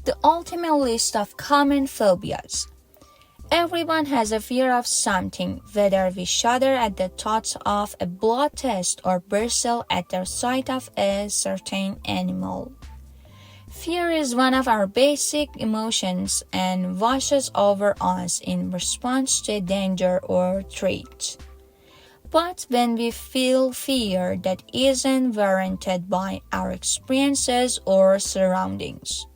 The ultimate list of common phobias. Everyone has a fear of something, whether we shudder at the thought of a blood test or bristle at the sight of a certain animal. Fear is one of our basic emotions and washes over us in response to danger or threat. But when we feel fear that isn't warranted by our experiences or surroundings,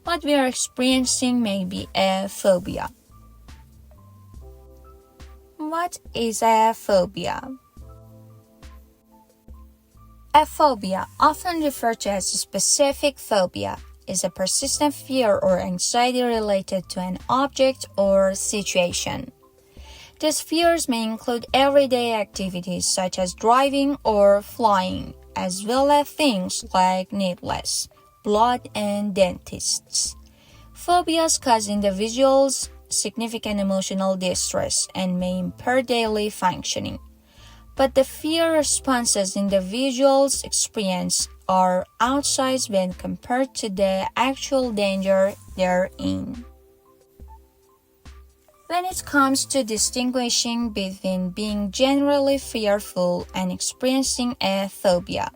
what we are experiencing may be a phobia. What is a phobia? A phobia, often referred to as a specific phobia, is a persistent fear or anxiety related to an object or situation. These fears may include everyday activities such as driving or flying, as well as things like needles, blood, and dentists. Phobias cause individuals significant emotional distress and may impair daily functioning. But the fear responses individuals experience are outsized when compared to the actual danger they're in. When it comes to distinguishing between being generally fearful and experiencing a phobia,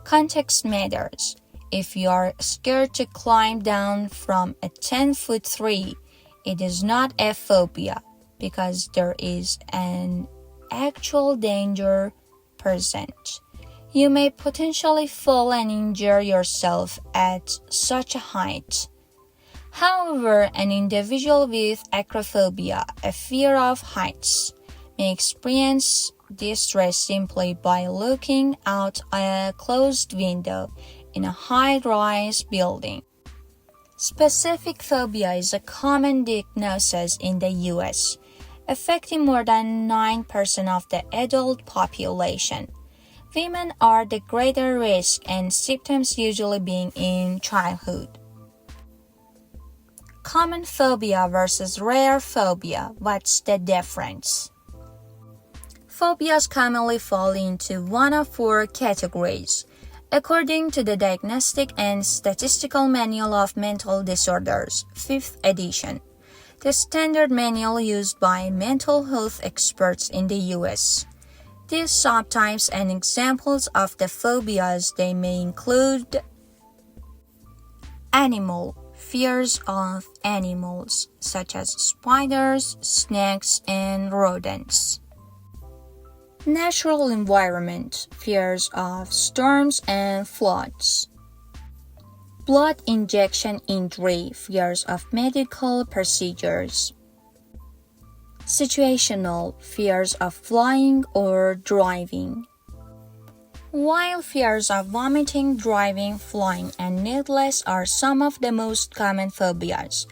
context matters. If you are scared to climb down from a 10-foot tree, it is not a phobia because there is an actual danger present. You may potentially fall and injure yourself at such a height. However, an individual with acrophobia, a fear of heights, may experience distress simply by looking out a closed window in a high-rise building. Specific phobia is a common diagnosis in the U.S., affecting more than 9% of the adult population. Women are the greater risk and symptoms usually being in childhood. Common phobia versus rare phobia. What's the difference? Phobias commonly fall into one of four categories, according to the Diagnostic and Statistical Manual of Mental Disorders, 5th edition, the standard manual used by mental health experts in the U.S. These subtypes and examples of the phobias they may include: animal, fears of animals, such as spiders, snakes, and rodents. Natural environment, fears of storms and floods. Blood injection injury, fears of medical procedures. Situational, fears of flying or driving. While fears of vomiting, driving, flying, and needless are some of the most common phobias,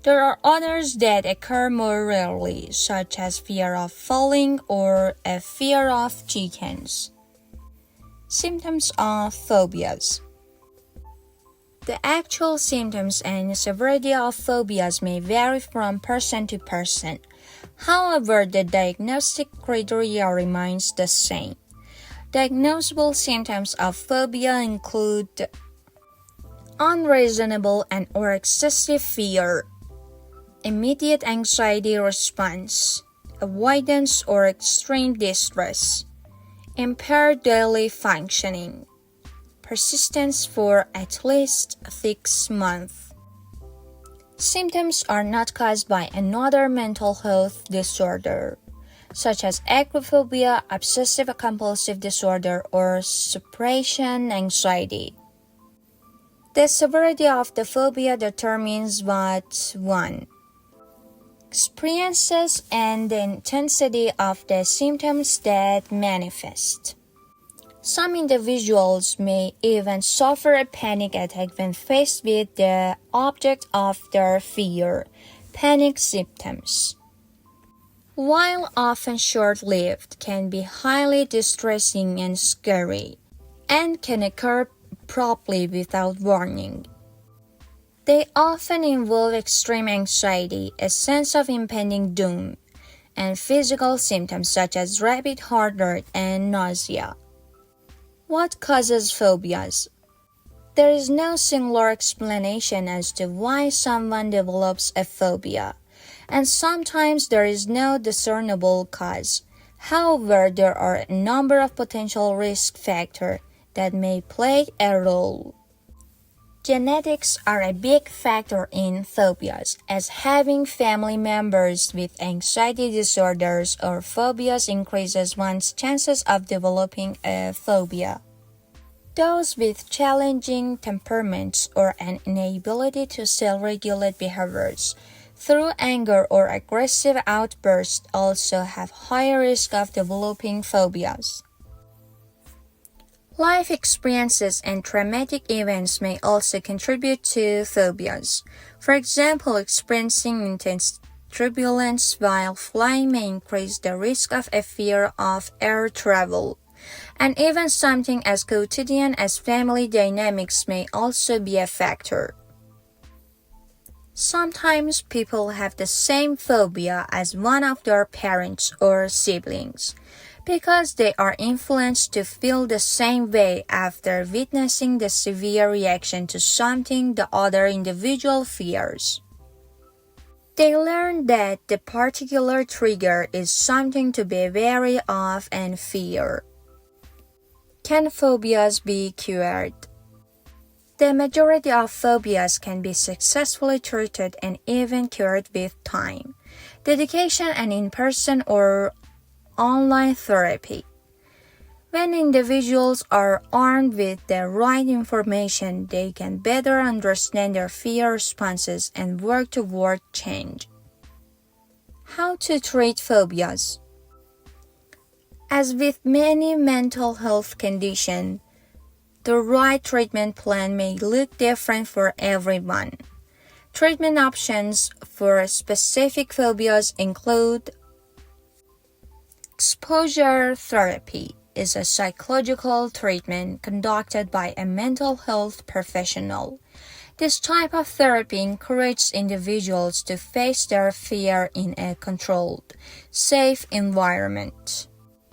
there are others that occur more rarely, such as fear of falling or a fear of chickens. Symptoms of phobias. The actual symptoms and severity of phobias may vary from person to person. However, the diagnostic criteria remains the same. Diagnosable symptoms of phobia include unreasonable and/or excessive fear, immediate anxiety response, avoidance or extreme distress, impaired daily functioning, persistence for at least 6 months. Symptoms are not caused by another mental health disorder, such as acrophobia, obsessive-compulsive disorder, or separation anxiety. The severity of the phobia determines what 1. Experiences and the intensity of the symptoms that manifest. Some individuals may even suffer a panic attack when faced with the object of their fear, panic symptoms. While often short-lived, can be highly distressing and scary, and can occur abruptly without warning. They often involve extreme anxiety, a sense of impending doom, and physical symptoms such as rapid heart rate and nausea. What causes phobias? There is no singular explanation as to why someone develops a phobia, and sometimes there is no discernible cause. However, there are a number of potential risk factors that may play a role. Genetics are a big factor in phobias, as having family members with anxiety disorders or phobias increases one's chances of developing a phobia. Those with challenging temperaments or an inability to self-regulate behaviors through anger or aggressive outbursts also have higher risk of developing phobias. Life experiences and traumatic events may also contribute to phobias. For example, experiencing intense turbulence while flying may increase the risk of a fear of air travel. And even something as quotidian as family dynamics may also be a factor. Sometimes people have the same phobia as one of their parents or siblings, because they are influenced to feel the same way after witnessing the severe reaction to something the other individual fears. They learn that the particular trigger is something to be wary of and fear. Can phobias be cured? The majority of phobias can be successfully treated and even cured with time, dedication, and in-person or online therapy. When individuals are armed with the right information, they can better understand their fear responses and work toward change. How to treat phobias? As with many mental health conditions, the right treatment plan may look different for everyone. Treatment options for specific phobias include exposure therapy is a psychological treatment conducted by a mental health professional. This type of therapy encourages individuals to face their fear in a controlled, safe environment.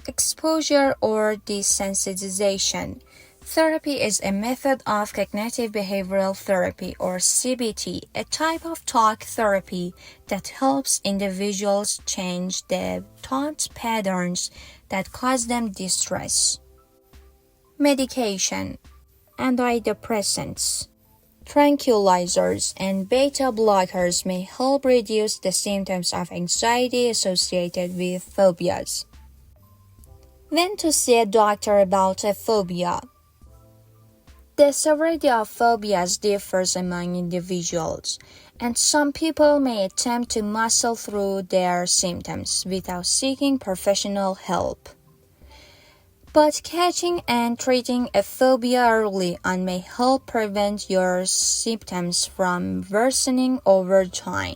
Exposure or desensitization therapy is a method of cognitive behavioral therapy or CBT, a type of talk therapy that helps individuals change the thought patterns that cause them distress. Medication, antidepressants, tranquilizers, and beta blockers may help reduce the symptoms of anxiety associated with phobias. When to see a doctor about a phobia? The severity of phobias differs among individuals, and some people may attempt to muscle through their symptoms without seeking professional help. But catching and treating a phobia early on may help prevent your symptoms from worsening over time.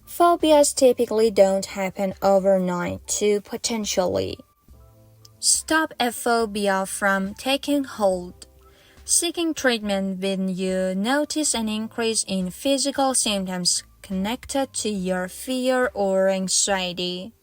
Phobias typically don't happen overnight to potentially stop a phobia from taking hold. Seeking treatment when you notice an increase in physical symptoms connected to your fear or anxiety.